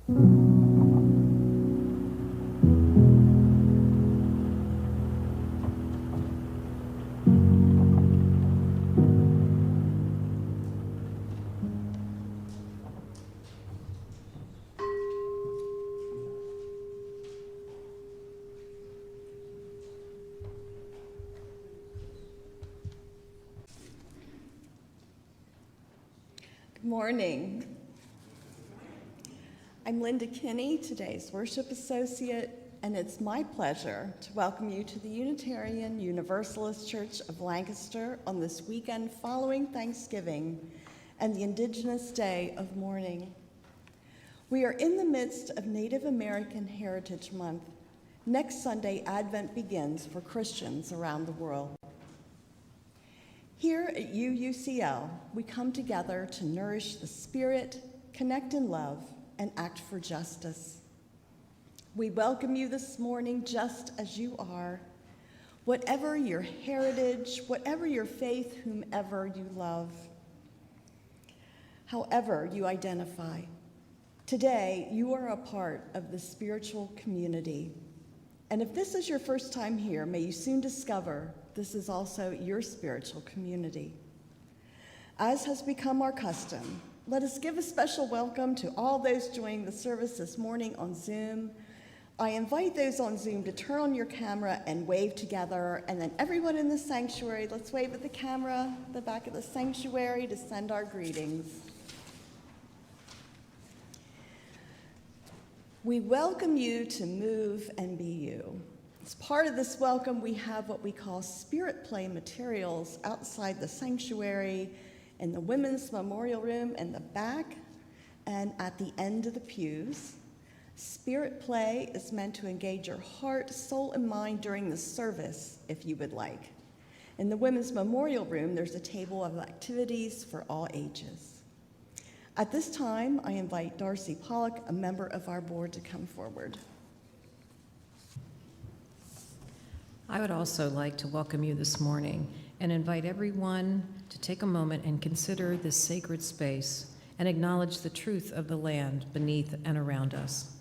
Good morning. I'm Linda Kinney, today's worship associate, and it's my pleasure to welcome you to the Unitarian Universalist Church of Lancaster on this weekend following Thanksgiving and the Indigenous Day of Mourning. We are in the midst of Native American Heritage Month. Next Sunday, Advent begins for Christians around the world. Here at UUCL, we come together to nourish the spirit, connect in love, and act for justice. We welcome you this morning just as you are, whatever your heritage, whatever your faith, whomever you love, however you identify. Today, you are a part of the spiritual community. And if this is your first time here, may you soon discover this is also your spiritual community. As has become our custom, let us give a special welcome to all those joining the service this morning on Zoom. I invite those on Zoom to turn on your camera and wave together, and then everyone in the sanctuary, let's wave at the camera, the back of the sanctuary, to send our greetings. We welcome you to move and be you. As part of this welcome, we have what we call spirit play materials outside the sanctuary, in the Women's Memorial Room in the back, and at the end of the pews. Spirit play is meant to engage your heart, soul, and mind during the service, if you would like. In the Women's Memorial Room, there's a table of activities for all ages. At this time, I invite Darcy Pollock, a member of our board, to come forward. I would also like to welcome you this morning and invite everyone to take a moment and consider this sacred space and acknowledge the truth of the land beneath and around us.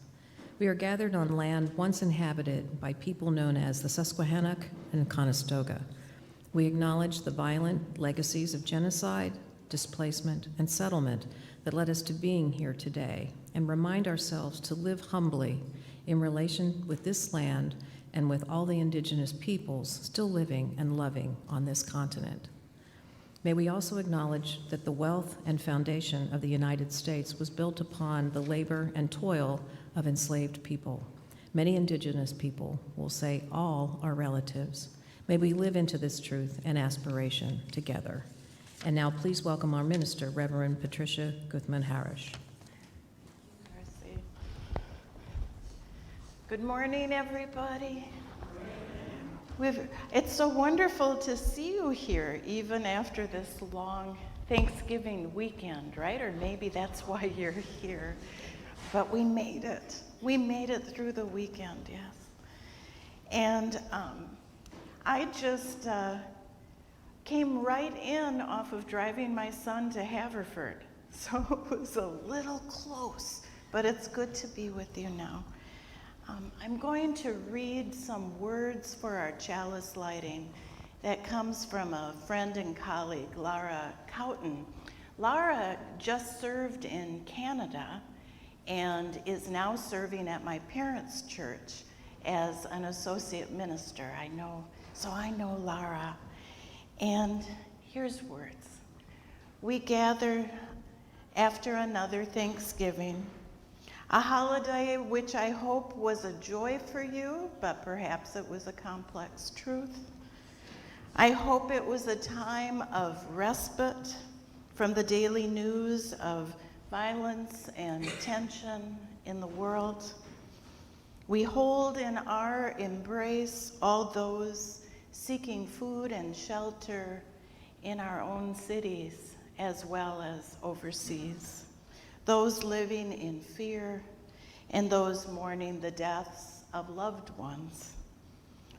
We are gathered on land once inhabited by people known as the Susquehannock and Conestoga. We acknowledge the violent legacies of genocide, displacement, and settlement that led us to being here today, and remind ourselves to live humbly in relation with this land and with all the indigenous peoples still living and loving on this continent. May we also acknowledge that the wealth and foundation of the United States was built upon the labor and toil of enslaved people. Many indigenous people will say all are relatives. May we live into this truth and aspiration together. And now please welcome our minister, Reverend Patricia Guthmann Haresch. Good morning, everybody. It's so wonderful to see you here, even after this long Thanksgiving weekend, right? Or maybe that's why you're here. But we made it. We made it through the weekend, yes. And I just came right in off of driving my son to Haverford. So it was a little close, but it's good to be with you now. I'm going to read some words for our chalice lighting that comes from a friend and colleague, Lara Cowton. Lara just served in Canada and is now serving at my parents' church as an associate minister. I know Lara. And here's words. We gather after another Thanksgiving, a holiday which I hope was a joy for you, but perhaps it was a complex truth. I hope it was a time of respite from the daily news of violence and tension in the world. We hold in our embrace all those seeking food and shelter in our own cities as well as overseas. Those living in fear, and those mourning the deaths of loved ones.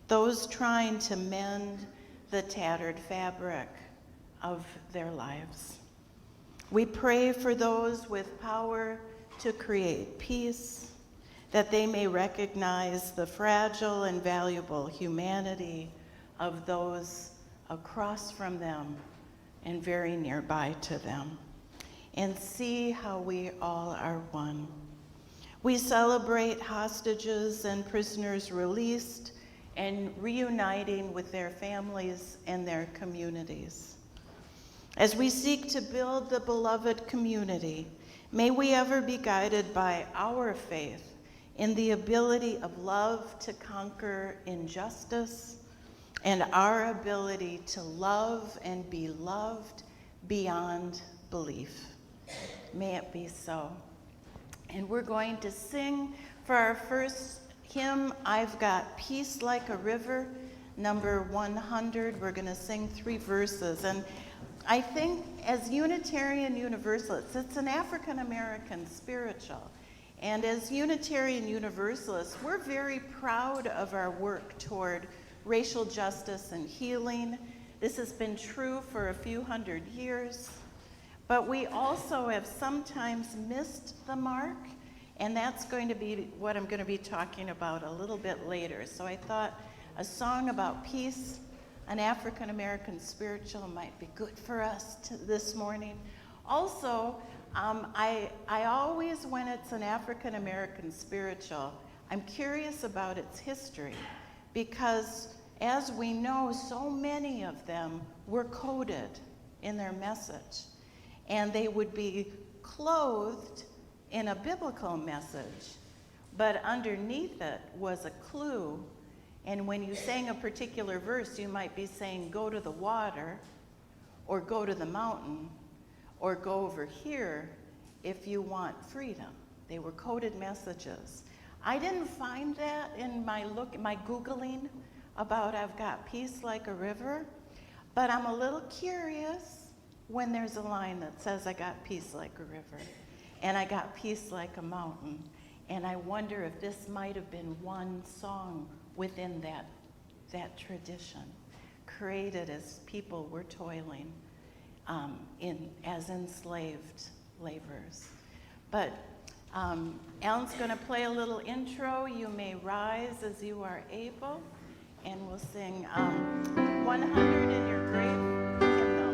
Those trying to mend the tattered fabric of their lives. We pray for those with power to create peace, that they may recognize the fragile and valuable humanity of those across from them and very nearby to them, and see how we all are one. We celebrate hostages and prisoners released and reuniting with their families and their communities. As we seek to build the beloved community, may we ever be guided by our faith in the ability of love to conquer injustice and our ability to love and be loved beyond belief. May it be so. And we're going to sing for our first hymn, I've Got Peace Like a River, number 100. We're going to sing 3 verses. And I think as Unitarian Universalists, it's an African American spiritual. And as Unitarian Universalists, we're very proud of our work toward racial justice and healing. This has been true for a few hundred years. But we also have sometimes missed the mark, and that's going to be what I'm going to be talking about a little bit later. So I thought a song about peace, an African American spiritual, might be good for us this morning. Also, I always, when it's an African American spiritual, I'm curious about its history, because as we know, so many of them were coded in their message, and they would be clothed in a biblical message, but underneath it was a clue. And when you sang a particular verse, you might be saying, go to the water, or go to the mountain, or go over here if you want freedom. They were coded messages. I didn't find that in my Googling about I've got peace like a river, but I'm a little curious when there's a line that says I got peace like a river, and I got peace like a mountain. And I wonder if this might have been one song within that tradition, created as people were toiling as enslaved laborers. But Alan's going to play a little intro. You may rise as you are able, and we'll sing 100 in your great hymnal.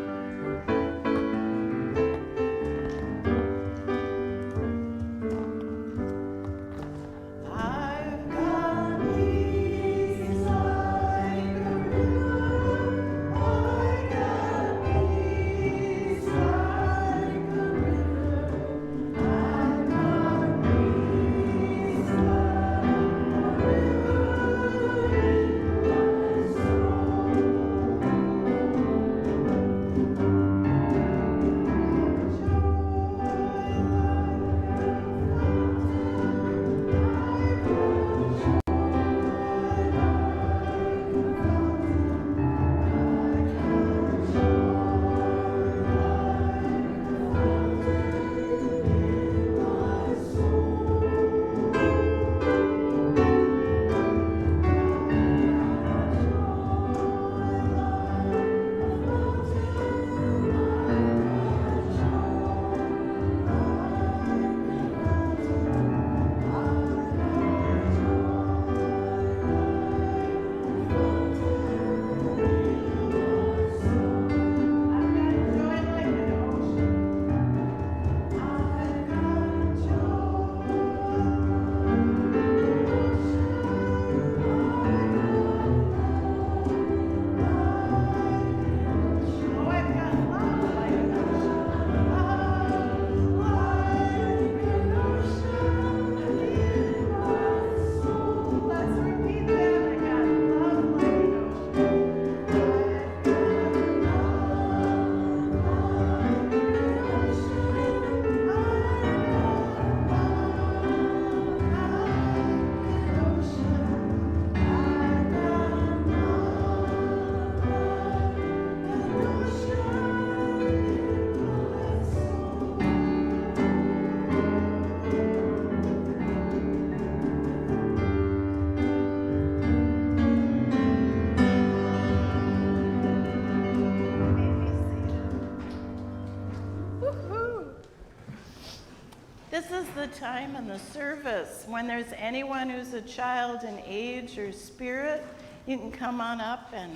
time in the service. When there's anyone who's a child in age or spirit, you can come on up, and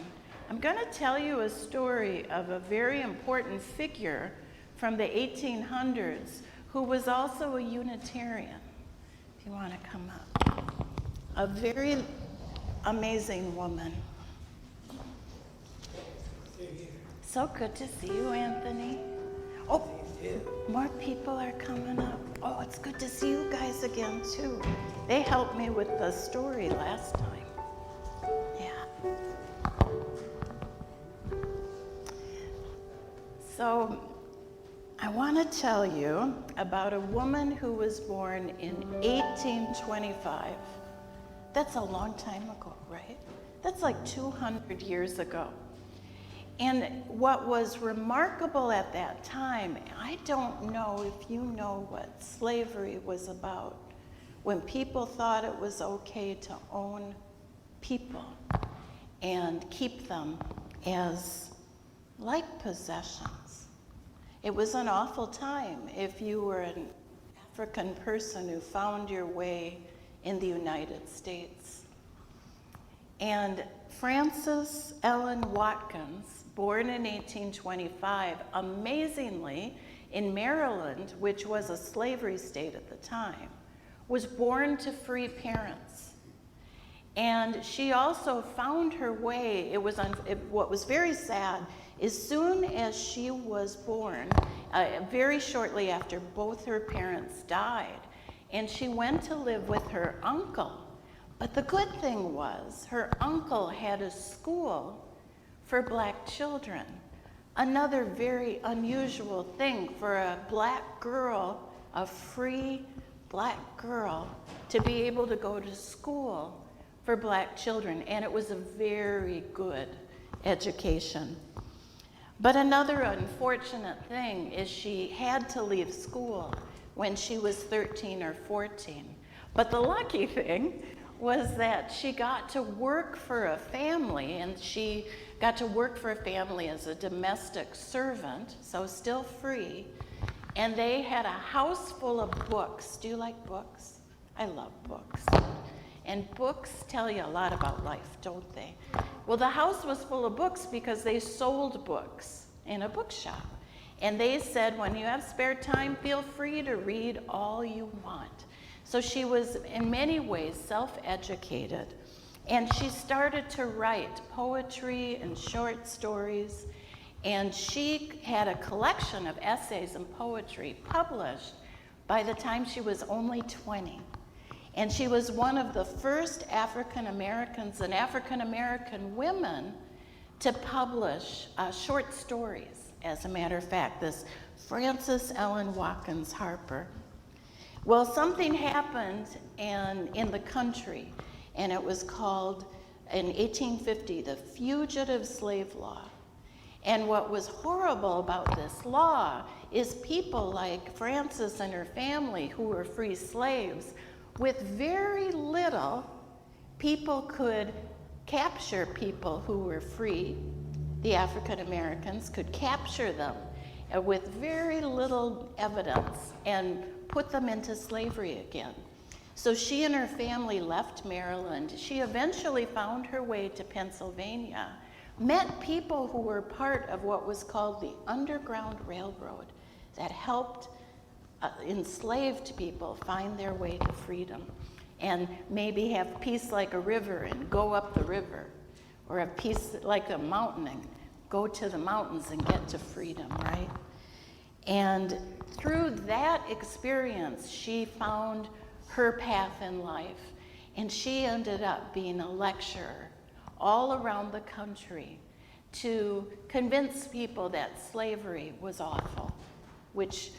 I'm going to tell you a story of a very important figure from the 1800s who was also a Unitarian, if you want to come up. A very amazing woman. So good to see you, Anthony. Oh, more people are coming up. Oh, it's good to see you guys again, too. They helped me with the story last time. Yeah. So, I want to tell you about a woman who was born in 1825. That's a long time ago, right? That's like 200 years ago. And what was remarkable at that time, I don't know if you know what slavery was about, when people thought it was okay to own people and keep them as like possessions. It was an awful time if you were an African person who found your way in the United States. And Frances Ellen Watkins, born in 1825, amazingly, in Maryland, which was a slavery state at the time, was born to free parents. And she also found her way, what was very sad, as soon as she was born, very shortly after both her parents died, and she went to live with her uncle. But the good thing was, her uncle had a school for black children. Another very unusual thing for a black girl, a free black girl, to be able to go to school for black children. And it was a very good education. But another unfortunate thing is she had to leave school when she was 13 or 14. But the lucky thing was that she got to work for a family, and she got to work for a family as a domestic servant, so still free. And they had a house full of books. Do you like books? I love books. And books tell you a lot about life, don't they? Well, the house was full of books because they sold books in a bookshop. And they said, when you have spare time, feel free to read all you want. So she was, in many ways, self-educated. And she started to write poetry and short stories. And she had a collection of essays and poetry published by the time she was only 20. And she was one of the first African Americans and African American women to publish short stories, as a matter of fact, this Frances Ellen Watkins Harper. Well, something happened in the country, and it was called, in 1850, the Fugitive Slave Law. And what was horrible about this law is people like Frances and her family, who were free slaves, with very little, people could capture people who were free. The African Americans could capture them with very little evidence and put them into slavery again. So she and her family left Maryland. She eventually found her way to Pennsylvania, met people who were part of what was called the Underground Railroad that helped enslaved people find their way to freedom, and maybe have peace like a river and go up the river, or have peace like a mountain and go to the mountains and get to freedom, right? And through that experience, she found her path in life, and she ended up being a lecturer all around the country to convince people that slavery was awful, which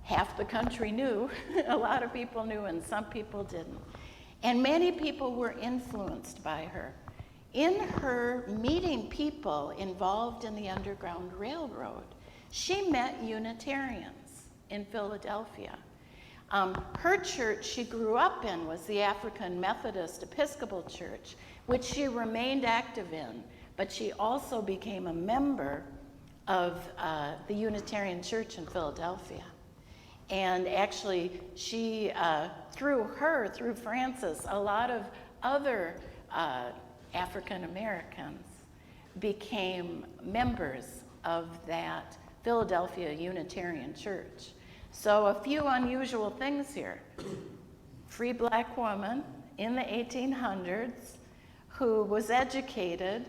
half the country knew, a lot of people knew, and some people didn't. And many people were influenced by her. In her meeting people involved in the Underground Railroad, she met Unitarians in Philadelphia. Her church she grew up in was the African Methodist Episcopal Church, which she remained active in, but she also became a member of the Unitarian Church in Philadelphia. And actually, she, through Frances, a lot of other African Americans became members of that Philadelphia Unitarian Church. So a few unusual things here. Free black woman in the 1800s who was educated,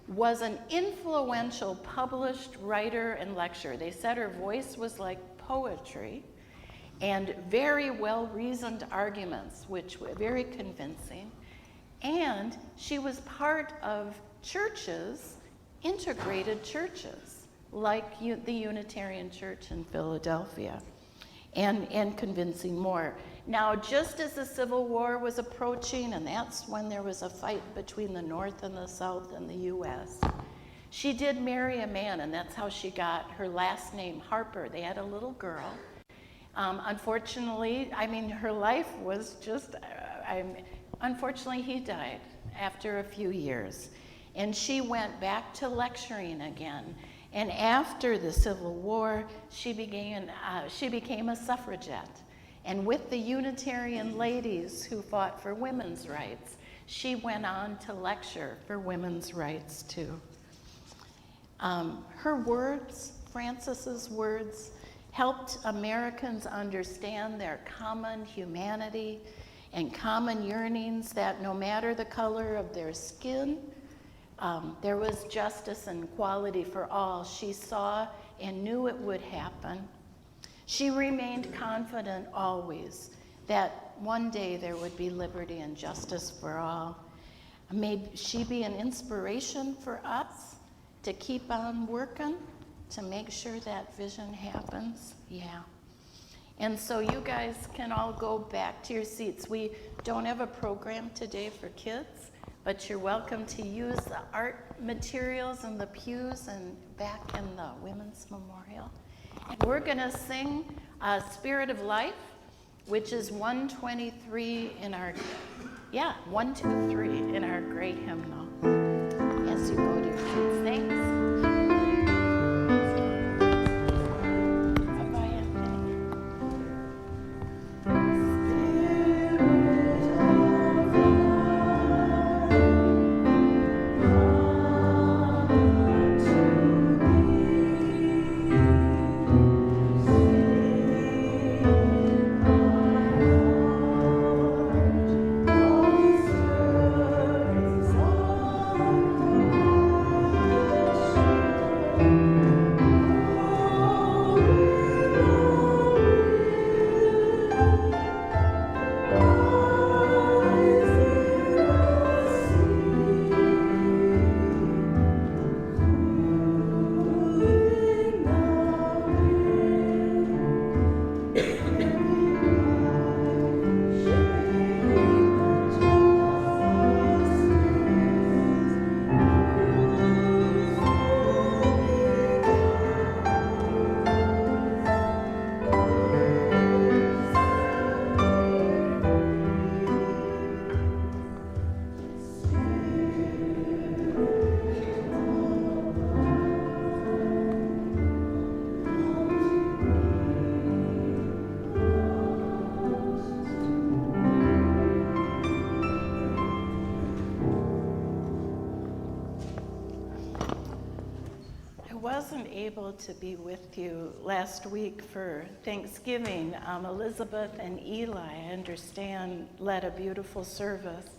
was an influential published writer and lecturer. They said her voice was like poetry, and very well-reasoned arguments, which were very convincing. And she was part of churches, integrated churches, like the Unitarian Church in Philadelphia, and convincing more. Now, just as the Civil War was approaching, and that's when there was a fight between the North and the South in the U.S., she did marry a man, and that's how she got her last name, Harper. They had a little girl. Unfortunately, I mean, her life was just, unfortunately, he died after a few years. And she went back to lecturing again. And after the Civil War, she became a suffragette. And with the Unitarian ladies who fought for women's rights, she went on to lecture for women's rights too. Her words, Frances's words, helped Americans understand their common humanity and common yearnings that no matter the color of their skin, there was justice and equality for all. She saw and knew it would happen. She remained confident always that one day there would be liberty and justice for all. May she be an inspiration for us to keep on working to make sure that vision happens. Yeah. And so you guys can all go back to your seats. We don't have a program today for kids, but you're welcome to use the art materials in the pews and back in the Women's Memorial. And we're going to sing Spirit of Life, which is 123 in our, 123 in our great hymnal. As you go to your seats. Thanks. Able to be with you last week for Thanksgiving. Elizabeth and Eli, I understand, led a beautiful service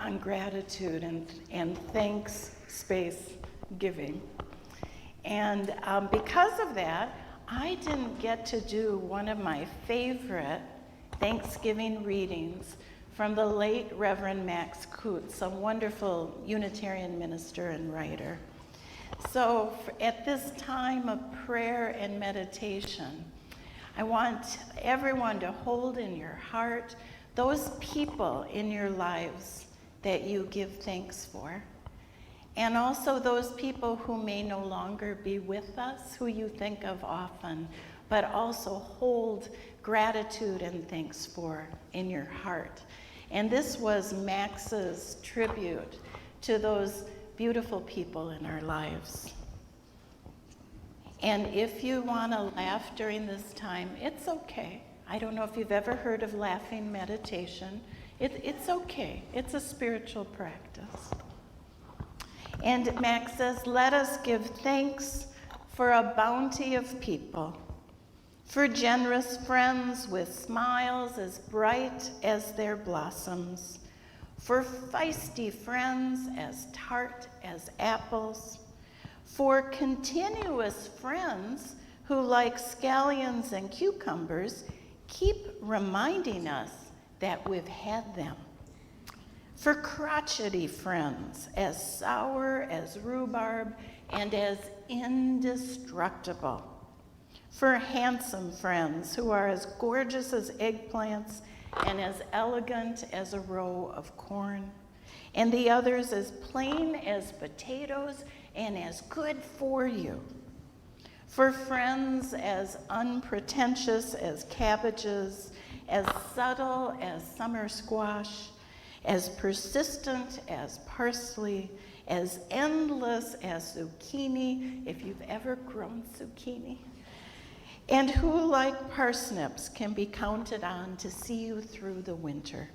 on gratitude and thanks space giving. And because of that, I didn't get to do one of my favorite Thanksgiving readings from the late Reverend Max Kutz, a wonderful Unitarian minister and writer. So at this time of prayer and meditation, I want everyone to hold in your heart those people in your lives that you give thanks for, and also those people who may no longer be with us, who you think of often, but also hold gratitude and thanks for in your heart. And this was Max's tribute to those beautiful people in our lives. And if you want to laugh during this time, it's okay. I don't know if you've ever heard of laughing meditation. It's okay. It's a spiritual practice. And Max says, let us give thanks for a bounty of people, for generous friends with smiles as bright as their blossoms, for feisty friends as tart as apples, for continuous friends who, like scallions and cucumbers, keep reminding us that we've had them, for crotchety friends as sour as rhubarb and as indestructible, for handsome friends who are as gorgeous as eggplants and as elegant as a row of corn, and the others as plain as potatoes and as good for you, for friends as unpretentious as cabbages, as subtle as summer squash, as persistent as parsley, as endless as zucchini, if you've ever grown zucchini, and who, like parsnips, can be counted on to see you through the winter.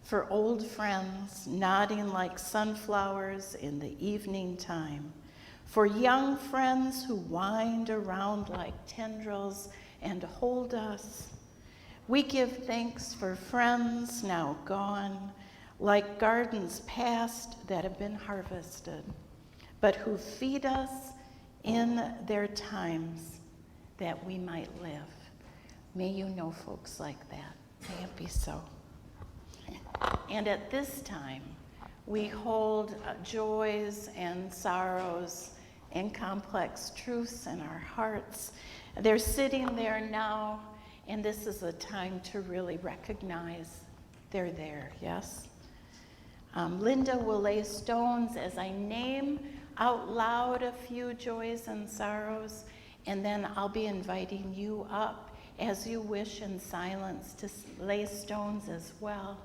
For old friends nodding like sunflowers in the evening time, for young friends who wind around like tendrils and hold us. We give thanks for friends now gone, like gardens past that have been harvested, but who feed us in their times that we might live. May you know folks like that. May it be so. And at this time, we hold joys and sorrows and complex truths in our hearts. They're sitting there now, and this is a time to really recognize they're there, yes? Linda will lay stones as I name out loud a few joys and sorrows, and then I'll be inviting you up as you wish in silence to lay stones as well.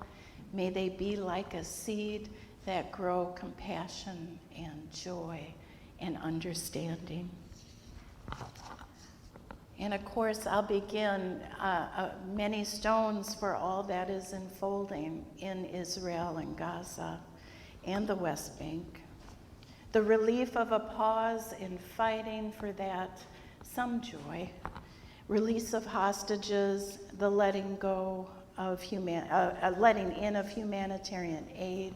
May they be like a seed that grow compassion and joy and understanding. And of course, I'll begin many stones for all that is unfolding in Israel and Gaza and the West Bank. The relief of a pause in fighting for that, some joy, release of hostages, the letting go of letting in of humanitarian aid,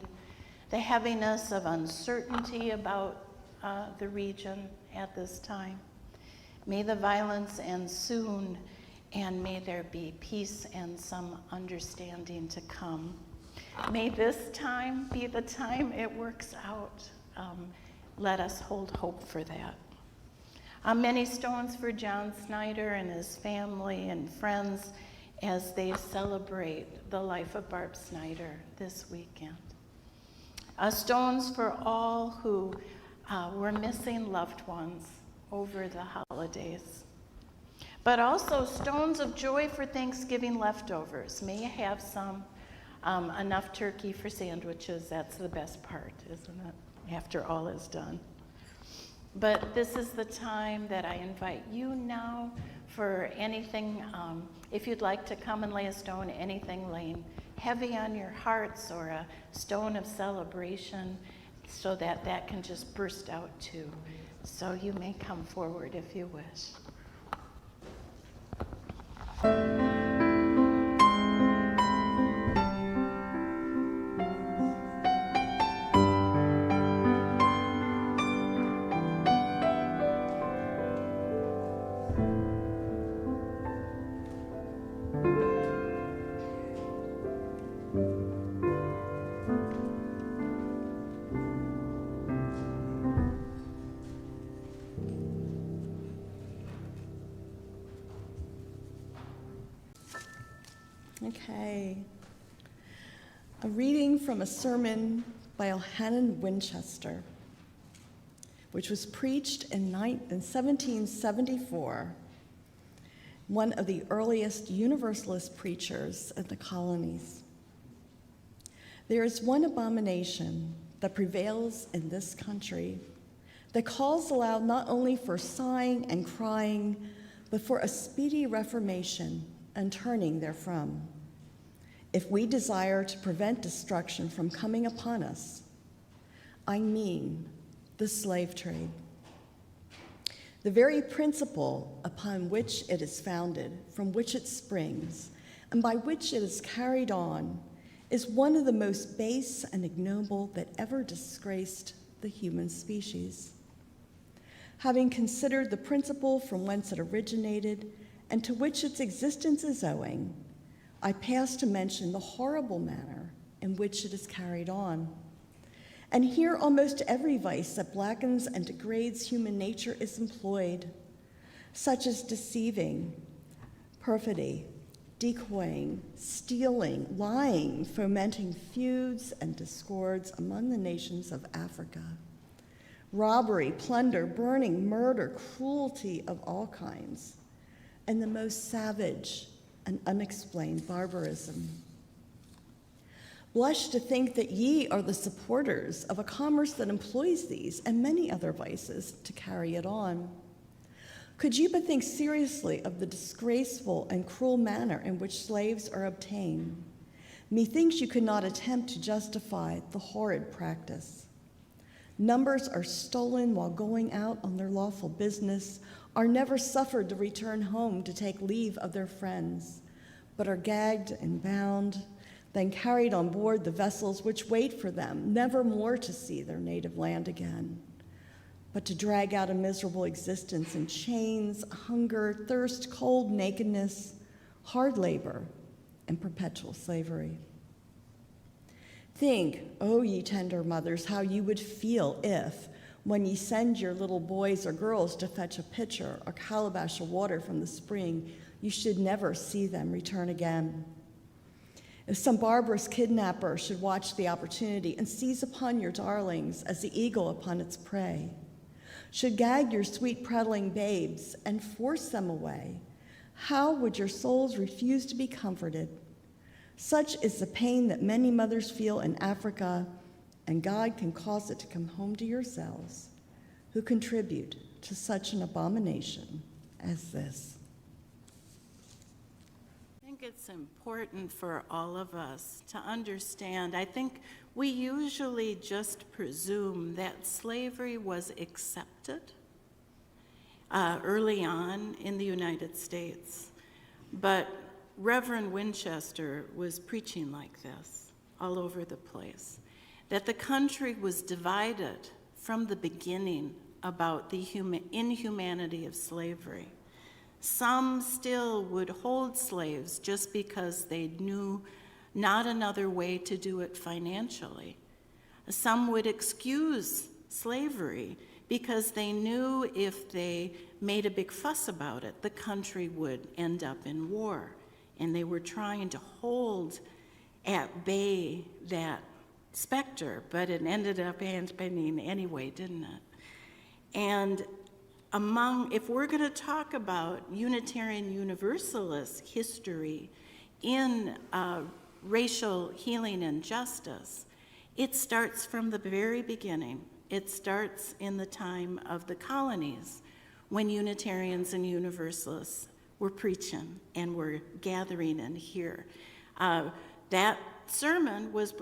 the heaviness of uncertainty about the region at this time. May the violence end soon, and may there be peace and some understanding to come. May this time be the time it works out. Let us hold hope for that. Many stones for John Snyder and his family and friends as they celebrate the life of Barb Snyder this weekend. Stones for all who were missing loved ones over the holidays. But also stones of joy for Thanksgiving leftovers. May you have some, enough turkey for sandwiches. That's the best part, isn't it? After all is done. But this is the time that I invite you now for anything, if you'd like to come and lay a stone, anything laying heavy on your hearts or a stone of celebration, so that that can just burst out too. So you may come forward if you wish. Okay. A reading from a sermon by Elhanan Winchester, which was preached in 1774, one of the earliest Universalist preachers in the colonies. There is one abomination that prevails in this country, that calls aloud not only for sighing and crying, but for a speedy reformation and turning therefrom. If we desire to prevent destruction from coming upon us, I mean the slave trade. The very principle upon which it is founded, from which it springs, and by which it is carried on, is one of the most base and ignoble that ever disgraced the human species. Having considered the principle from whence it originated and to which its existence is owing, I pass to mention the horrible manner in which it is carried on. And here almost every vice that blackens and degrades human nature is employed, such as deceiving, perfidy, decoying, stealing, lying, fomenting feuds and discords among the nations of Africa, robbery, plunder, burning, murder, cruelty of all kinds, and the most savage and unexplained barbarism. Blush to think that ye are the supporters of a commerce that employs these and many other vices to carry it on. Could you but think seriously of the disgraceful and cruel manner in which slaves are obtained, methinks you could not attempt to justify the horrid practice. Numbers are stolen while going out on their lawful business, are never suffered to return home to take leave of their friends, but are gagged and bound, then carried on board the vessels which wait for them, never more to see their native land again, but to drag out a miserable existence in chains, hunger, thirst, cold, nakedness, hard labor, and perpetual slavery. Think, O ye tender mothers, how you would feel if, when ye send your little boys or girls to fetch a pitcher or calabash of water from the spring, you should never see them return again. If some barbarous kidnapper should watch the opportunity and seize upon your darlings as the eagle upon its prey, should gag your sweet prattling babes and force them away, how would your souls refuse to be comforted? Such is the pain that many mothers feel in Africa, and God can cause it to come home to yourselves, who contribute to such an abomination as this. I think it's important for all of us to understand. I think we usually just presume that slavery was accepted early on in the United States, but Reverend Winchester was preaching like this all over the place, that the country was divided from the beginning about the inhumanity of slavery. Some still would hold slaves just because they knew not another way to do it financially. Some would excuse slavery because they knew if they made a big fuss about it, the country would end up in war. And they were trying to hold at bay that specter, but it ended up happening anyway, didn't it? And if we're going to talk about Unitarian Universalist history in racial healing and justice, it starts from the very beginning. It starts in the time of the colonies, when Unitarians and Universalists were preaching and were gathering in here. That sermon was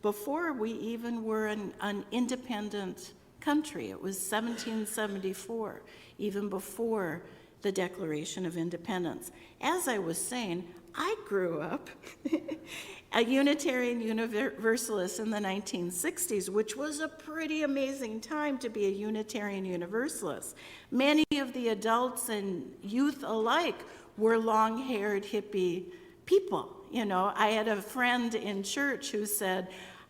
before we even were an independent country. It was 1774, even before the Declaration of Independence. As I was saying, I grew up a Unitarian Universalist in the 1960s, which was a pretty amazing time to be a Unitarian Universalist. Many of the adults and youth alike were long-haired hippie people. You know, I had a friend in church who said,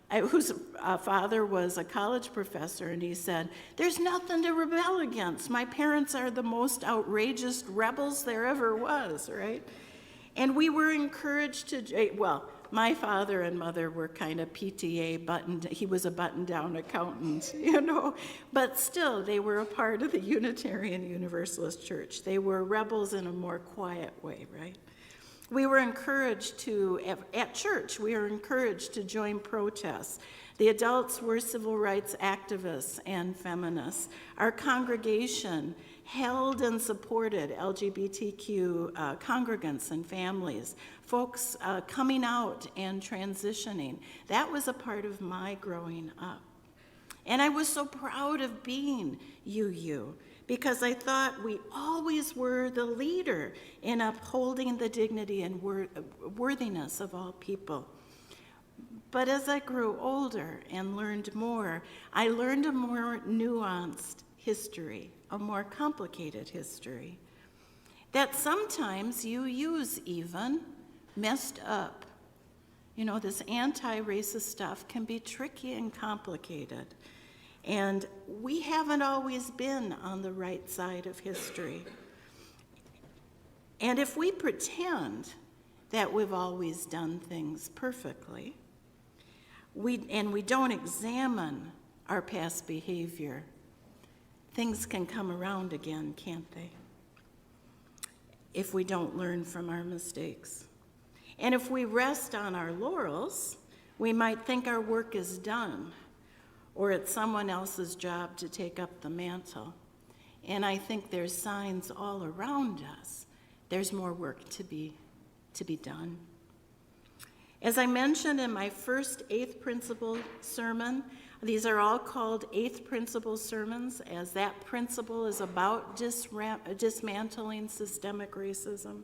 whose father was a college professor, and he said, "There's nothing to rebel against. My parents are the most outrageous rebels there ever was," right? And we were encouraged to, well, my father and mother were kind of PTA he was a button-down accountant, you know, but still they were a part of the Unitarian Universalist Church. They were rebels in a more quiet way, right? We were encouraged to, at church, we were encouraged to join protests. The adults were civil rights activists and feminists. Our congregation held and supported LGBTQ congregants and families, folks coming out and transitioning. That was a part of my growing up. And I was so proud of being UU, because I thought we always were the leader in upholding the dignity and worthiness of all people. But as I grew older and learned more, I learned a more nuanced history, a more complicated history, that sometimes UUs even messed up. You know, this anti-racist stuff can be tricky and complicated. And we haven't always been on the right side of history. And if we pretend that we've always done things perfectly, we don't examine our past behavior, things can come around again, can't they? If we don't learn from our mistakes. And if we rest on our laurels, we might think our work is done, or it's someone else's job to take up the mantle. And I think there's signs all around us. There's more work to be done. As I mentioned in my first eighth principle sermon, these are all called eighth principle sermons, as that principle is about dismantling systemic racism.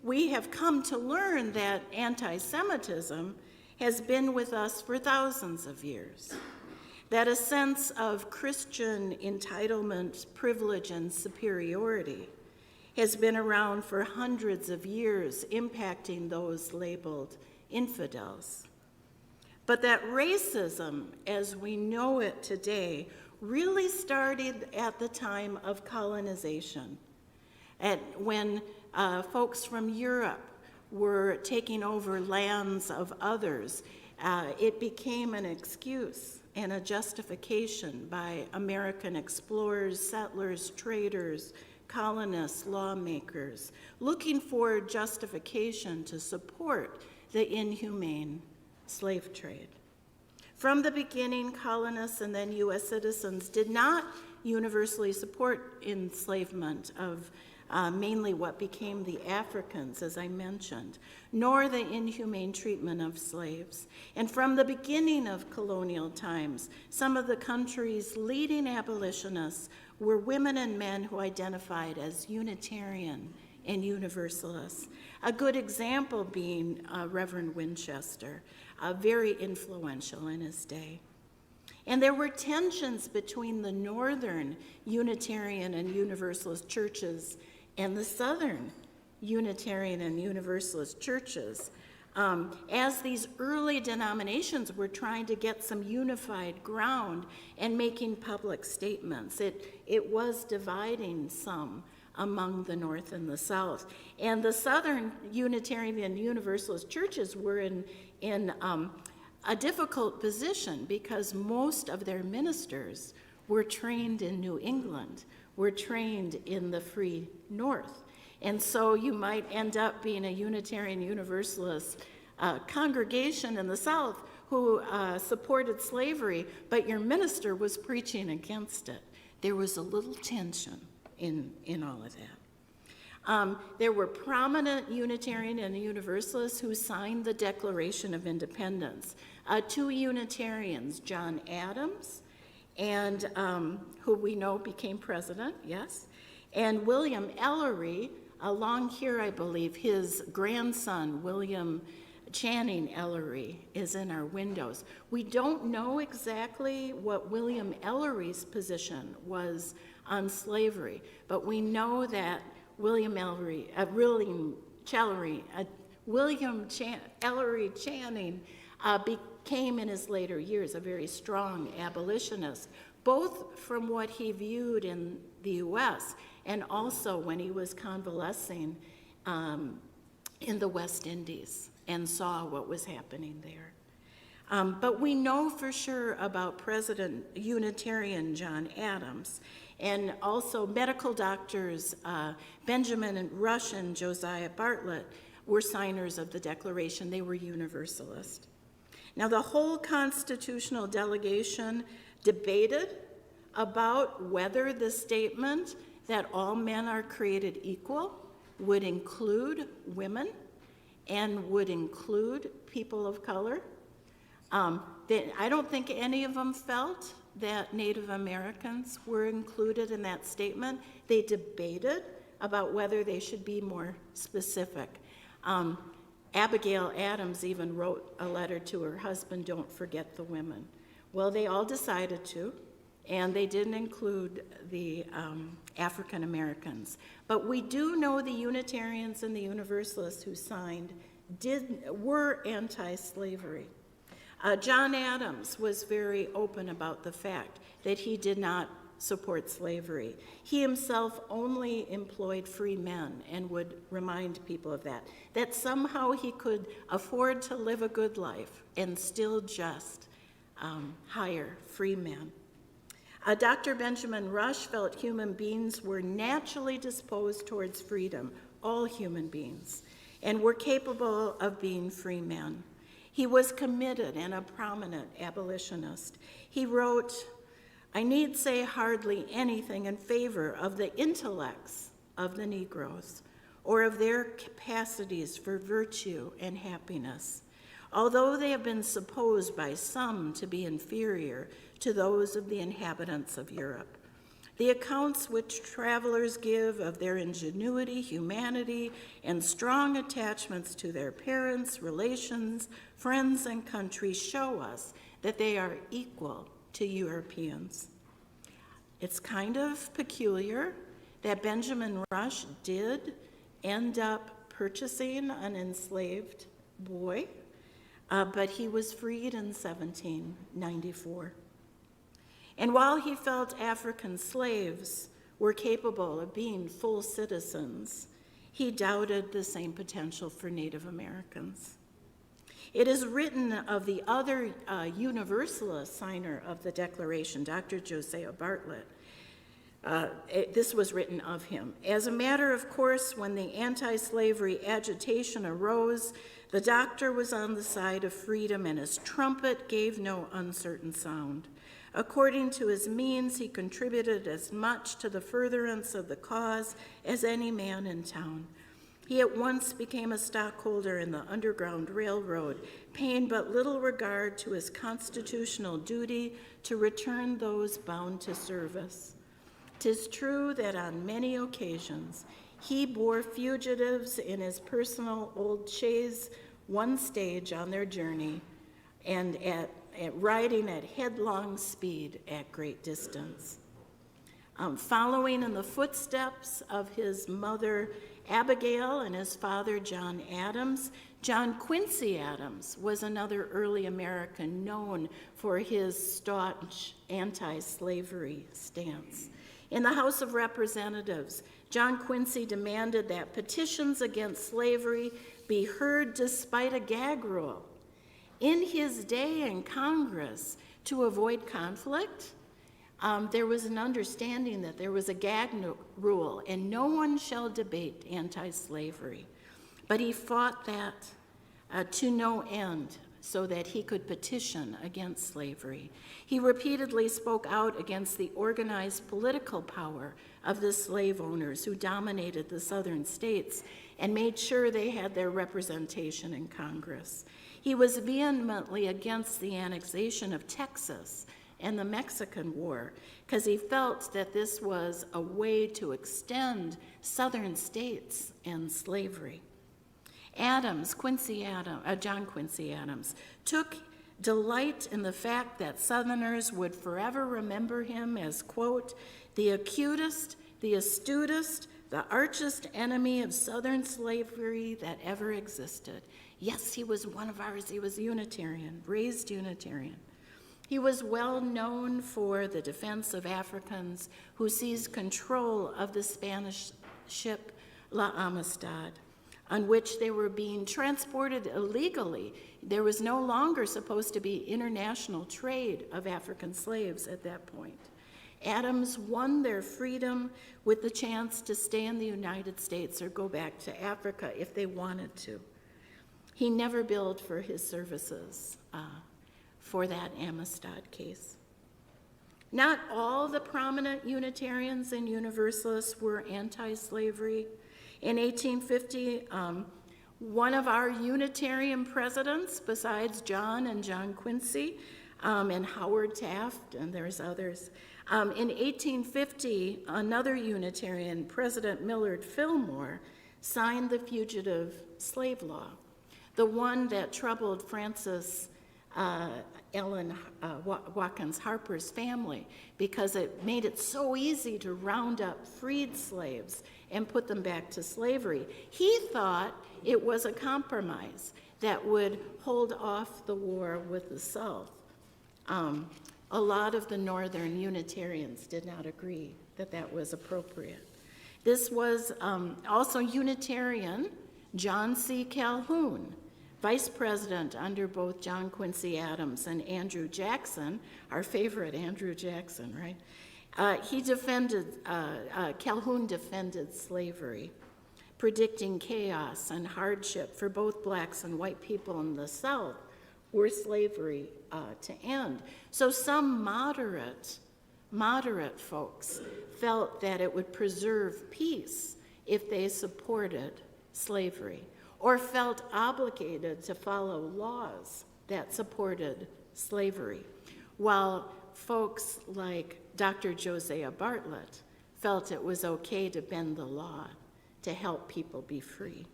We have come to learn that anti-Semitism has been with us for thousands of years, that a sense of Christian entitlement, privilege, and superiority has been around for hundreds of years, impacting those labeled infidels. But that racism, as we know it today, really started at the time of colonization, when folks from Europe were taking over lands of others. It became an excuse and a justification by American explorers, settlers, traders, colonists, lawmakers, looking for justification to support the inhumane slave trade. From the beginning, colonists and then U.S. citizens did not universally support enslavement of mainly what became the Africans, as I mentioned, nor the inhumane treatment of slaves. And from the beginning of colonial times, some of the country's leading abolitionists were women and men who identified as Unitarian and Universalists. A good example being Reverend Winchester, very influential in his day. And there were tensions between the northern Unitarian and Universalist churches and the southern Unitarian and Universalist churches, as these early denominations were trying to get some unified ground and making public statements. It was dividing some among the North and the South. And the southern Unitarian and Universalist churches were in a difficult position because most of their ministers were trained in New England, were trained in the free North. And so you might end up being a Unitarian Universalist congregation in the South who supported slavery, but your minister was preaching against it. There was a little tension in all of that. There were prominent Unitarian and Universalists who signed the Declaration of Independence. Two Unitarians, John Adams, and who we know became president, yes, and William Ellery, along here I believe, his grandson, William Channing Ellery, is in our windows. We don't know exactly what William Ellery's position was on slavery, but we know that William Ellery Channing became in his later years a very strong abolitionist, both from what he viewed in the U.S. and also when he was convalescing in the West Indies and saw what was happening there. But we know for sure about President Unitarian John Adams, And also medical doctors, Benjamin Rush and Josiah Bartlett, were signers of the Declaration. They were Universalists. Now, the whole constitutional delegation debated about whether the statement that all men are created equal would include women and would include people of color. I don't think any of them felt that Native Americans were included in that statement. They debated about whether they should be more specific. Abigail Adams even wrote a letter to her husband, "Don't forget the women." Well, they all decided to, and they didn't include the African Americans. But we do know the Unitarians and the Universalists who signed were anti-slavery. John Adams was very open about the fact that he did not support slavery. He himself only employed free men and would remind people of that somehow he could afford to live a good life and still just hire free men. Dr. Benjamin Rush felt human beings were naturally disposed towards freedom, all human beings, and were capable of being free men. He was committed and a prominent abolitionist. He wrote, "I need say hardly anything in favor of the intellects of the Negroes or of their capacities for virtue and happiness, although they have been supposed by some to be inferior to those of the inhabitants of Europe. The accounts which travelers give of their ingenuity, humanity, and strong attachments to their parents, relations, friends, and country show us that they are equal to Europeans." It's kind of peculiar that Benjamin Rush did end up purchasing an enslaved boy, but he was freed in 1794. And while he felt African slaves were capable of being full citizens, he doubted the same potential for Native Americans. It is written of the other Universalist signer of the Declaration, Dr. Josiah Bartlett. This was written of him. "As a matter of course, when the anti-slavery agitation arose, the doctor was on the side of freedom, and his trumpet gave no uncertain sound. According to his means, he contributed as much to the furtherance of the cause as any man in town. He at once became a stockholder in the Underground Railroad, paying but little regard to his constitutional duty to return those bound to service. 'Tis true that on many occasions he bore fugitives in his personal old chaise one stage on their journey, and at riding at headlong speed at great distance." Following in the footsteps of his mother Abigail and his father John Adams, John Quincy Adams was another early American known for his staunch anti-slavery stance. In the House of Representatives, John Quincy demanded that petitions against slavery be heard despite a gag rule. In his day in Congress, to avoid conflict, there was an understanding that there was a gag rule, and no one shall debate anti-slavery. But he fought that to no end so that he could petition against slavery. He repeatedly spoke out against the organized political power of the slave owners who dominated the southern states and made sure they had their representation in Congress. He was vehemently against the annexation of Texas and the Mexican War because he felt that this was a way to extend southern states and slavery. John Quincy Adams, took delight in the fact that Southerners would forever remember him as, quote, "the acutest, the astutest, the archest enemy of Southern slavery that ever existed." Yes, he was one of ours. He was Unitarian, raised Unitarian. He was well known for the defense of Africans who seized control of the Spanish ship La Amistad, on which they were being transported illegally. There was no longer supposed to be international trade of African slaves at that point. Adams won their freedom with the chance to stay in the United States or go back to Africa if they wanted to. He never billed for his services for that Amistad case. Not all the prominent Unitarians and Universalists were anti-slavery. In 1850, one of our Unitarian presidents, besides John and John Quincy, and Howard Taft, and there's others, in 1850, another Unitarian, President Millard Fillmore, signed the Fugitive Slave Law, the one that troubled Frances Ellen Watkins Harper's family, because it made it so easy to round up freed slaves and put them back to slavery. He thought it was a compromise that would hold off the war with the South. A lot of the Northern Unitarians did not agree that that was appropriate. This was also Unitarian John C. Calhoun, vice president under both John Quincy Adams and Andrew Jackson, our favorite Andrew Jackson, right? Calhoun defended slavery, predicting chaos and hardship for both blacks and white people in the South were slavery to end. So some moderate folks felt that it would preserve peace if they supported slavery, or felt obligated to follow laws that supported slavery, while folks like Dr. Josiah Bartlett felt it was okay to bend the law to help people be free.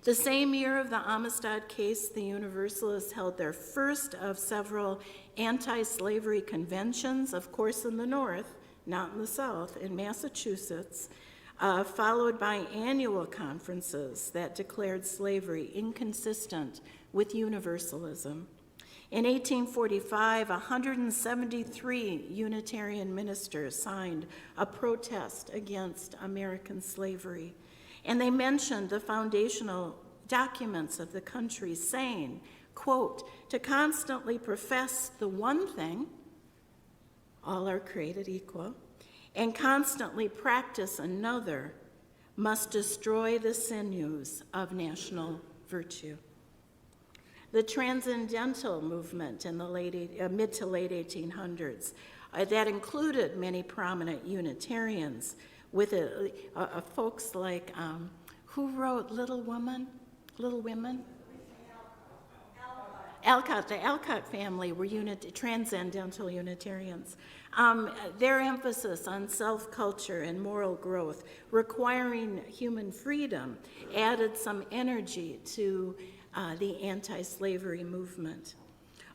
The same year of the Amistad case, the Universalists held their first of several anti-slavery conventions, of course in the North, not in the South, in Massachusetts, followed by annual conferences that declared slavery inconsistent with universalism. In 1845, 173 Unitarian ministers signed a protest against American slavery, and they mentioned the foundational documents of the country, saying, quote, "To constantly profess the one thing, all are created equal, and constantly practice another must destroy the sinews of national virtue." The transcendental movement in the mid to late 1800s, that included many prominent Unitarians, with folks like, who wrote Little Women? Alcott, the Alcott family were transcendental Unitarians. Their emphasis on self-culture and moral growth, requiring human freedom, added some energy to the anti-slavery movement.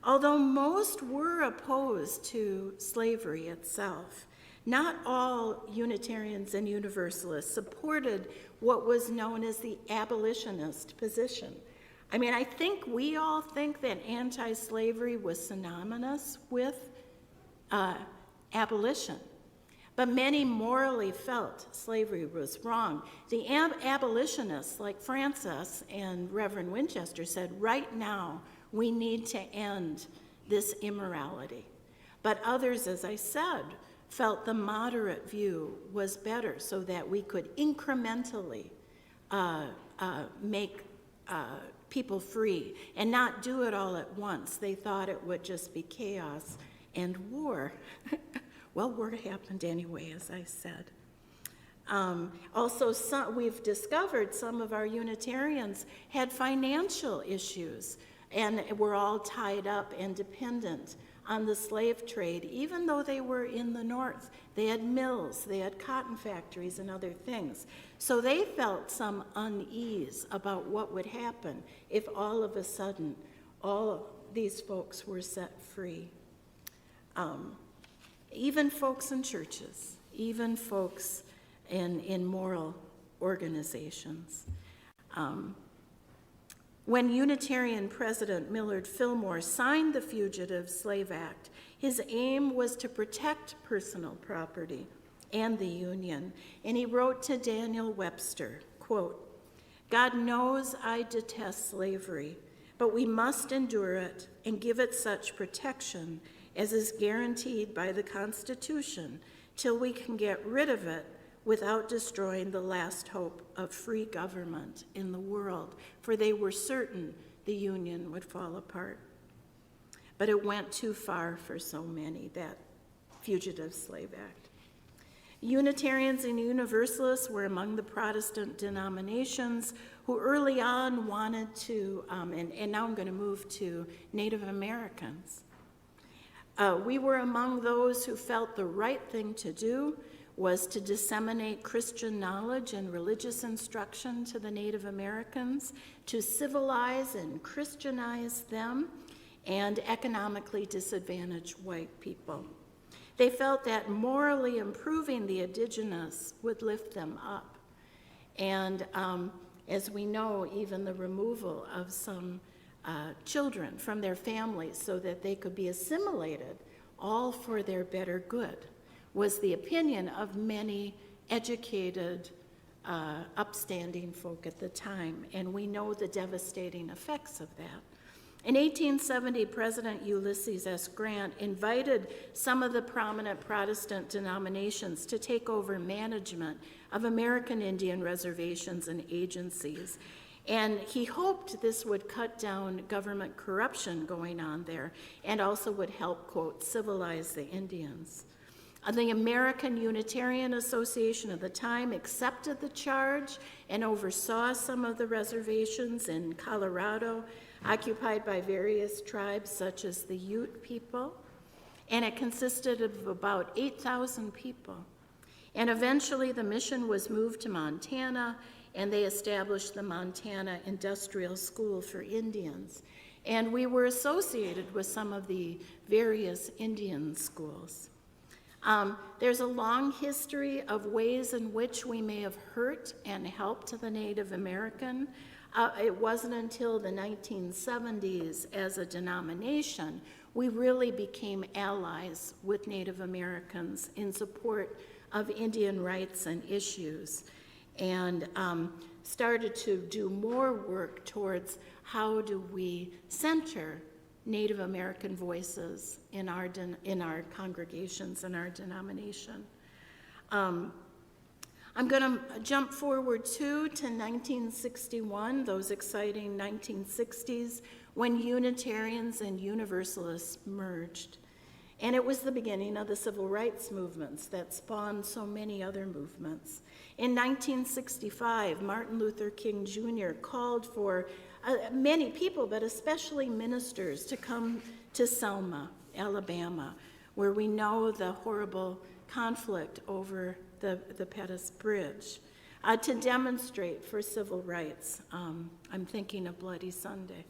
Although most were opposed to slavery itself, not all Unitarians and Universalists supported what was known as the abolitionist position. I mean, I think we all think that anti-slavery was synonymous with abolition, but many morally felt slavery was wrong. The abolitionists, like Francis and Reverend Winchester, said, right now we need to end this immorality. But others, as I said, felt the moderate view was better, so that we could incrementally make people free and not do it all at once. They thought it would just be chaos and war. Well, war happened anyway, as I said. Also, we've discovered some of our Unitarians had financial issues and were all tied up and dependent on the slave trade, even though they were in the North. They had mills, they had cotton factories and other things. So they felt some unease about what would happen if all of a sudden all these folks were set free. Even folks in churches, even folks in moral organizations. When Unitarian President Millard Fillmore signed the Fugitive Slave Act, his aim was to protect personal property and the Union. And he wrote to Daniel Webster, quote, "God knows I detest slavery, but we must endure it and give it such protection as is guaranteed by the Constitution, till we can get rid of it without destroying the last hope of free government in the world, for they were certain the Union would fall apart. But it went too far for so many, that Fugitive Slave Act. Unitarians and Universalists were among the Protestant denominations who early on wanted to, and now I'm going to move to Native Americans. We were among those who felt the right thing to do was to disseminate Christian knowledge and religious instruction to the Native Americans, to civilize and Christianize them, and economically disadvantage white people. They felt that morally improving the indigenous would lift them up. And as we know, even the removal of some children from their families so that they could be assimilated, all for their better good, was the opinion of many educated, upstanding folk at the time. And we know the devastating effects of that. In 1870, President Ulysses S. Grant invited some of the prominent Protestant denominations to take over management of American Indian reservations and agencies. And he hoped this would cut down government corruption going on there and also would help, quote, civilize the Indians. The American Unitarian Association of the time accepted the charge and oversaw some of the reservations in Colorado, occupied by various tribes such as the Ute people, and it consisted of about 8,000 people. And eventually the mission was moved to Montana, and they established the Montana Industrial School for Indians. And we were associated with some of the various Indian schools. There's a long history of ways in which we may have hurt and helped the Native American. It wasn't until the 1970s, as a denomination, we really became allies with Native Americans in support of Indian rights and issues, and started to do more work towards how do we center Native American voices in our congregations and our denomination. I'm going to jump forward to 1961, those exciting 1960s, when Unitarians and Universalists merged. And it was the beginning of the civil rights movements that spawned so many other movements. In 1965, Martin Luther King Jr. called for many people, but especially ministers, to come to Selma, Alabama, where we know the horrible conflict over the Pettus Bridge, to demonstrate for civil rights. I'm thinking of Bloody Sunday.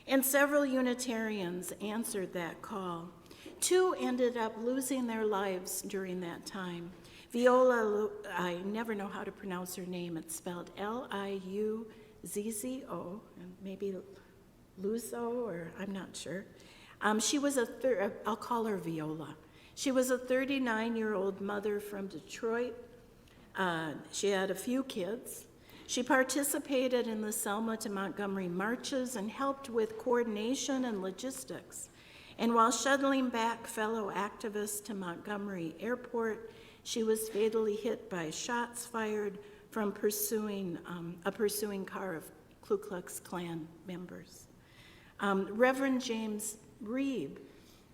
And several Unitarians answered that call. 2 ended up losing their lives during that time. Viola, I never know how to pronounce her name. It's spelled Liuzzo, and maybe Luzo, or I'm not sure. She was I'll call her Viola. She was a 39-year-old mother from Detroit. She had a few kids. She participated in the Selma to Montgomery marches and helped with coordination and logistics. And while shuttling back fellow activists to Montgomery Airport, she was fatally hit by shots fired from a pursuing car of Ku Klux Klan members. Reverend James Reeb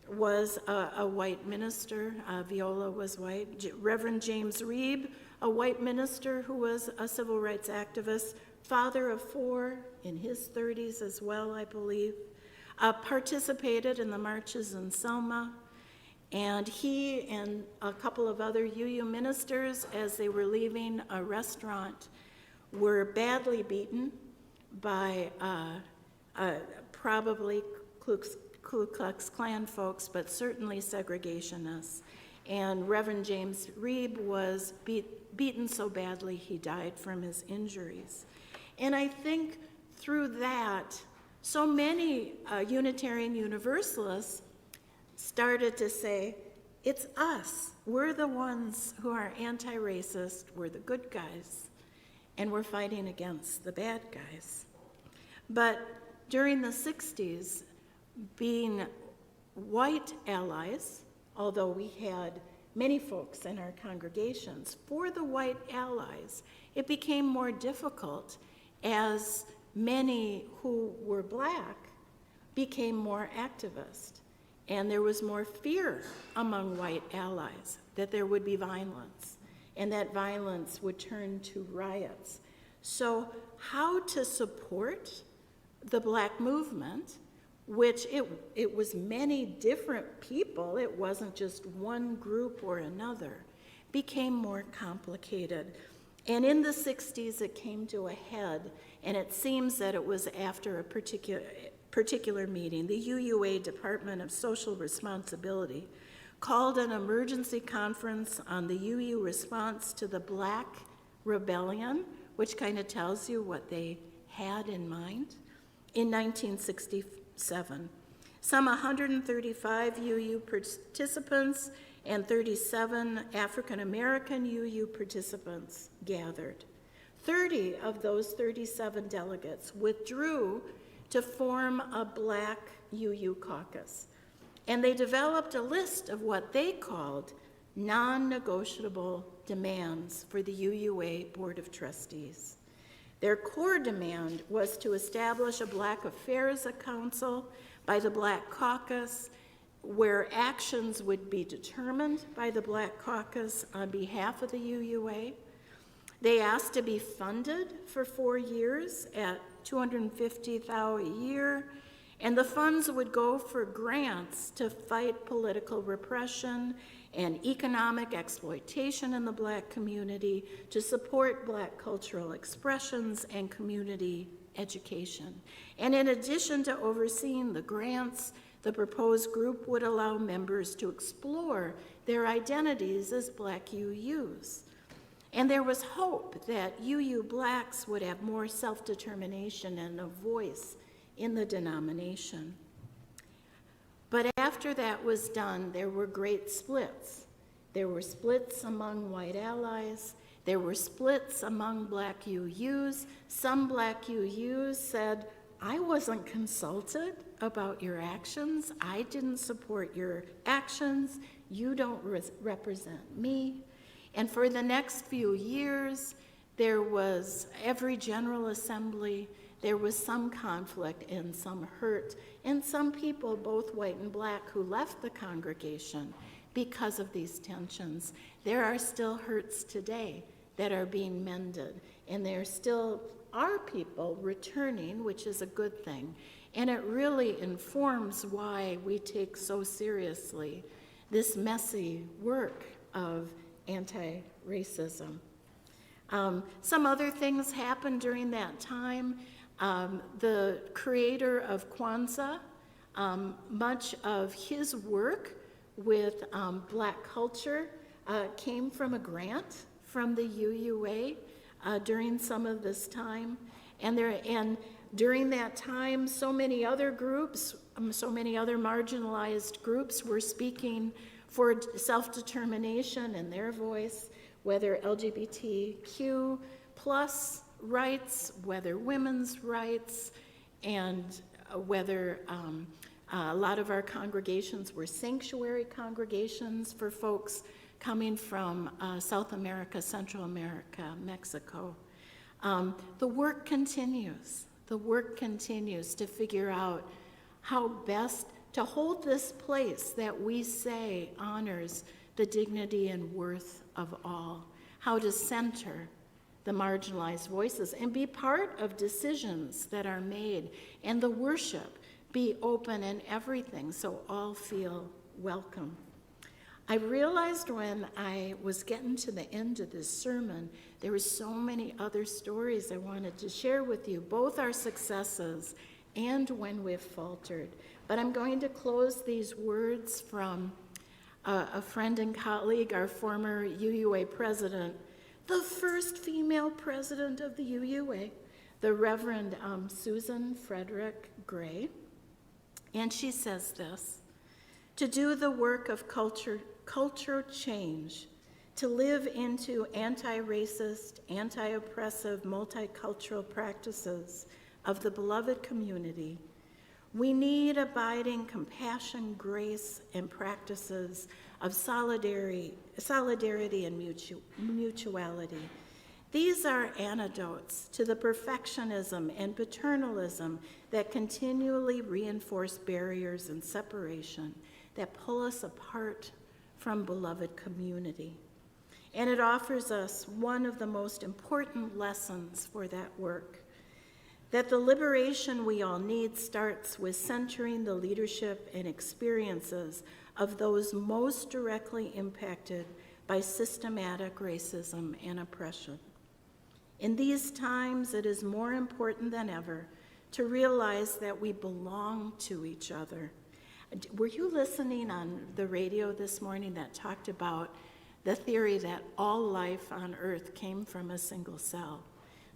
was a white minister. Viola was white. Reverend James Reeb, a white minister who was a civil rights activist, father of 4, in his 30s as well, I believe, participated in the marches in Selma. And he and a couple of other UU ministers, as they were leaving a restaurant, were badly beaten by probably Ku Klux Klan folks, but certainly segregationists. And Reverend James Reeb was beaten so badly he died from his injuries. And I think through that, so many Unitarian Universalists started to say, it's us. We're the ones who are anti-racist. We're the good guys. And we're fighting against the bad guys. But during the 60s, being white allies, although we had many folks in our congregations, for the white allies, it became more difficult as many who were black became more activist. And there was more fear among white allies that there would be violence, and that violence would turn to riots. So how to support the black movement, which it was many different people, it wasn't just one group or another, became more complicated. And in the 60s, it came to a head, and it seems that it was after a particular meeting. The UUA Department of Social Responsibility called an emergency conference on the UU response to the Black Rebellion, which kind of tells you what they had in mind, in 1967. Some 135 UU participants and 37 African American UU participants gathered. 30 of those 37 delegates withdrew to form a black UU caucus, and they developed a list of what they called non-negotiable demands for the UUA Board of Trustees. Their core demand was to establish a Black Affairs Council by the Black Caucus, where actions would be determined by the Black Caucus on behalf of the UUA. They asked to be funded for 4 years at $250,000 a year, and the funds would go for grants to fight political repression and economic exploitation in the black community, to support black cultural expressions and community education. And in addition to overseeing the grants, the proposed group would allow members to explore their identities as black UUs. And there was hope that UU blacks would have more self-determination and a voice in the denomination. But after that was done, there were great splits. There were splits among white allies. There were splits among black UUs. Some black UUs said, I wasn't consulted about your actions. I didn't support your actions. You don't represent me. And for the next few years, there was every General Assembly, there was some conflict and some hurt, and some people, both white and black, who left the congregation because of these tensions. There are still hurts today that are being mended, and there still are people returning, which is a good thing. And it really informs why we take so seriously this messy work of anti-racism. Some other things happened during that time. The creator of Kwanzaa, much of his work with black culture came from a grant from the UUA during some of this time. And during that time, so many other groups, so many other marginalized groups were speaking for self-determination and their voice, whether LGBTQ plus rights, whether women's rights, and whether a lot of our congregations were sanctuary congregations for folks coming from South America, Central America, Mexico. The work continues. The work continues to figure out how best to hold this place that we say honors the dignity and worth of all, how to center the marginalized voices and be part of decisions that are made, and the worship be open and everything so all feel welcome. I realized when I was getting to the end of this sermon, there were so many other stories I wanted to share with you, both our successes and when we've faltered. But I'm going to close these words from a friend and colleague, our former UUA president, the first female president of the UUA, the Reverend Susan Frederick Gray. And she says this: to do the work of culture change, to live into anti-racist, anti-oppressive, multicultural practices of the beloved community We need abiding compassion, grace, and practices of solidarity and mutuality. These are antidotes to the perfectionism and paternalism that continually reinforce barriers and separation that pull us apart from beloved community. And it offers us one of the most important lessons for that work, that the liberation we all need starts with centering the leadership and experiences of those most directly impacted by systematic racism and oppression. In these times, it is more important than ever to realize that we belong to each other. Were you listening on the radio this morning that talked about the theory that all life on earth came from a single cell?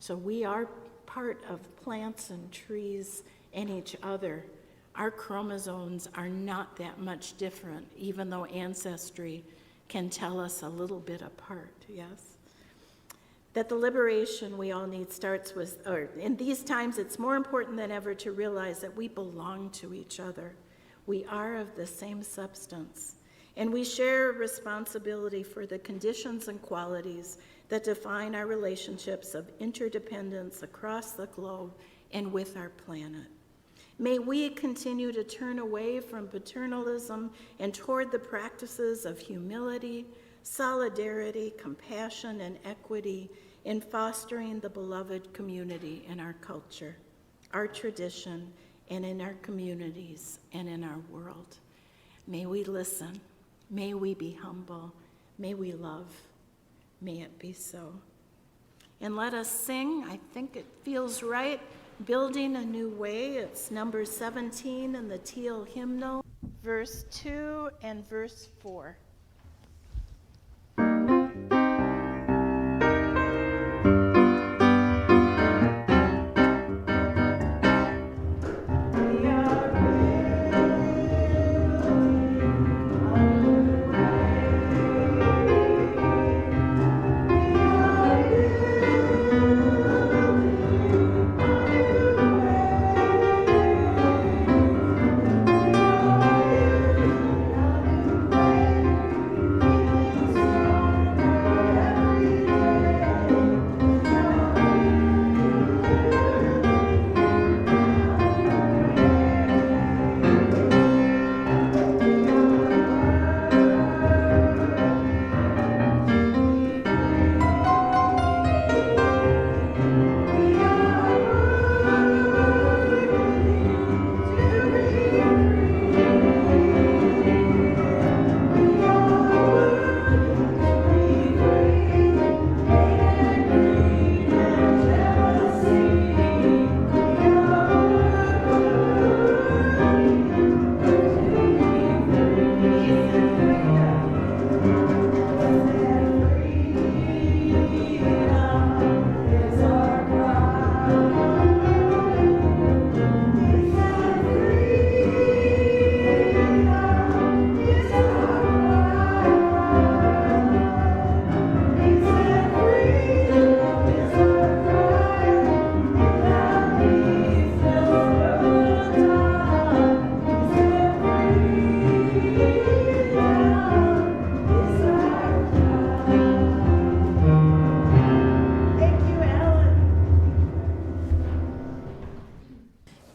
So we are part of plants and trees and each other. Our chromosomes are not that much different, even though ancestry can tell us a little bit apart, yes? That the liberation we all need starts with, or in these times, it's more important than ever to realize that we belong to each other. We are of the same substance, and we share a responsibility for the conditions and qualities that define our relationships of interdependence across the globe and with our planet. May we continue to turn away from paternalism and toward the practices of humility, solidarity, compassion, and equity in fostering the beloved community in our culture, our tradition, and in our communities and in our world. May we listen. May we be humble. May we love. May it be so. And let us sing. I think it feels right. Building a New Way. It's number 17 in the Teal hymnal, Verse 2 and verse 4.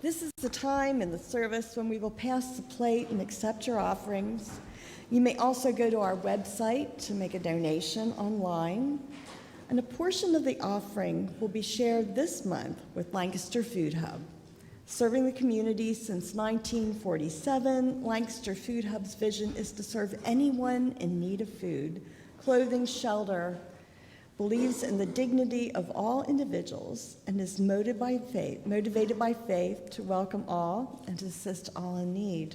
This is the time in the service when we will pass the plate and accept your offerings. You may also go to our website to make a donation online. And a portion of the offering will be shared this month with Lancaster Food Hub. Serving the community since 1947, Lancaster Food Hub's vision is to serve anyone in need of food, clothing, shelter, believes in the dignity of all individuals, and is motivated by faith to welcome all and to assist all in need.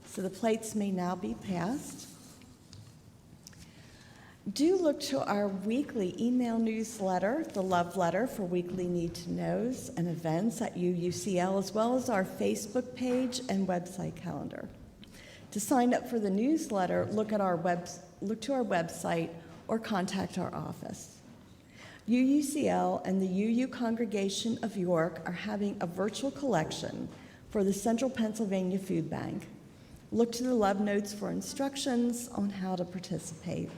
So the plates may now be passed. Do look to our weekly email newsletter, the Love Letter, for weekly need-to-knows and events at UUCL, as well as our Facebook page and website calendar. To sign up for the newsletter, look to our website or contact our office. UUCL and the UU Congregation of York are having a virtual collection for the Central Pennsylvania Food Bank. Look to the love notes for instructions on how to participate.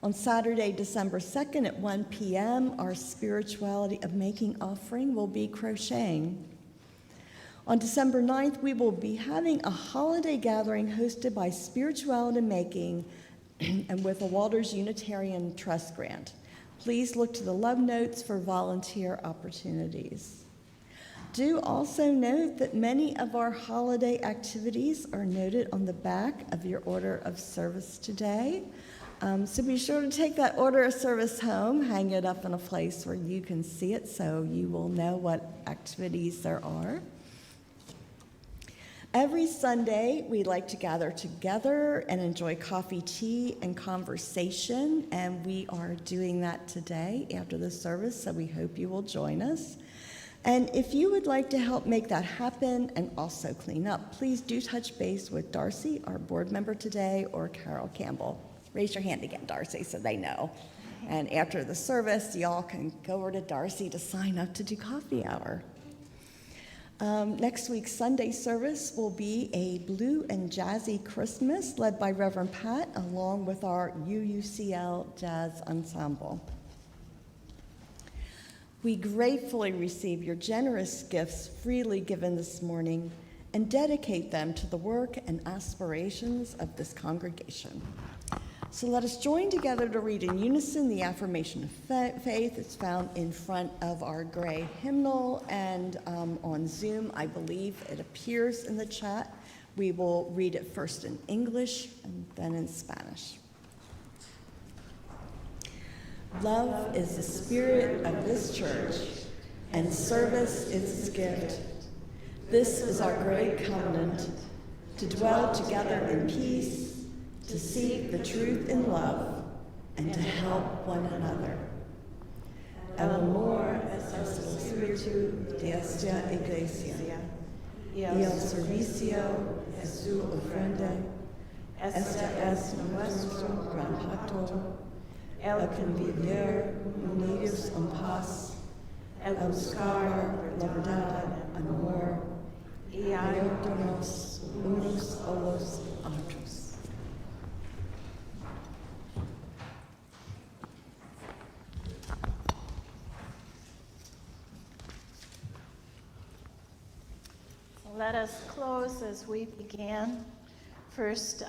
On Saturday, December 2nd at 1 p.m., our Spirituality of Making offering will be crocheting. On December 9th, we will be having a holiday gathering hosted by Spirituality Making and with a Walters Unitarian Trust grant. Please look to the love notes for volunteer opportunities. Do also note that many of our holiday activities are noted on the back of your order of service today. So be sure to take that order of service home, hang it up in a place where you can see it so you will know what activities there are. Every Sunday, we like to gather together and enjoy coffee, tea, and conversation, and we are doing that today after the service, so we hope you will join us. And if you would like to help make that happen and also clean up, please do touch base with Darcy, our board member today, or Carol Campbell. Raise your hand again, Darcy, so they know. And after the service, y'all can go over to Darcy to sign up to do coffee hour. Next week's Sunday service will be a blue and jazzy Christmas led by Reverend Pat along with our UUCL Jazz Ensemble. We gratefully receive your generous gifts freely given this morning and dedicate them to the work and aspirations of this congregation. So let us join together to read in unison the affirmation of faith. It's found in front of our gray hymnal, and on Zoom, I believe it appears in the chat. We will read it first in English and then in Spanish. Love is the spirit of this church, and service is its gift. This is our great covenant, to dwell together in peace, to seek the truth in love, and to help one another. El amor es el espíritu de esta iglesia, y el servicio es su ofrenda. Esta es nuestro gran pacto, el convivir unidos en paz, el buscar la verdad, amor, y ayudarnos unos a los otros. Let us close as we began, first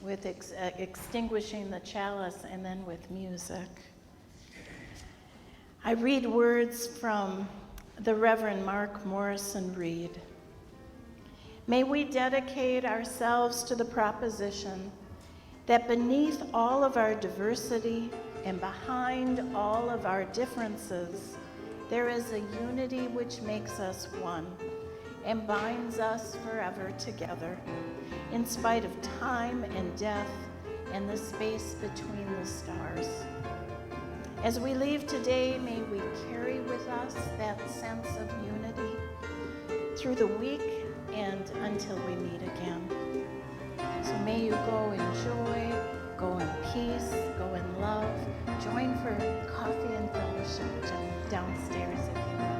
with extinguishing the chalice and then with music. I read words from the Reverend Mark Morrison Reed. May we dedicate ourselves to the proposition that beneath all of our diversity and behind all of our differences, there is a unity which makes us one and binds us forever together, in spite of time and death and the space between the stars. As we leave today, may we carry with us that sense of unity through the week and until we meet again. So may you go in joy, go in peace, go in love. Join for coffee and fellowship downstairs if you will.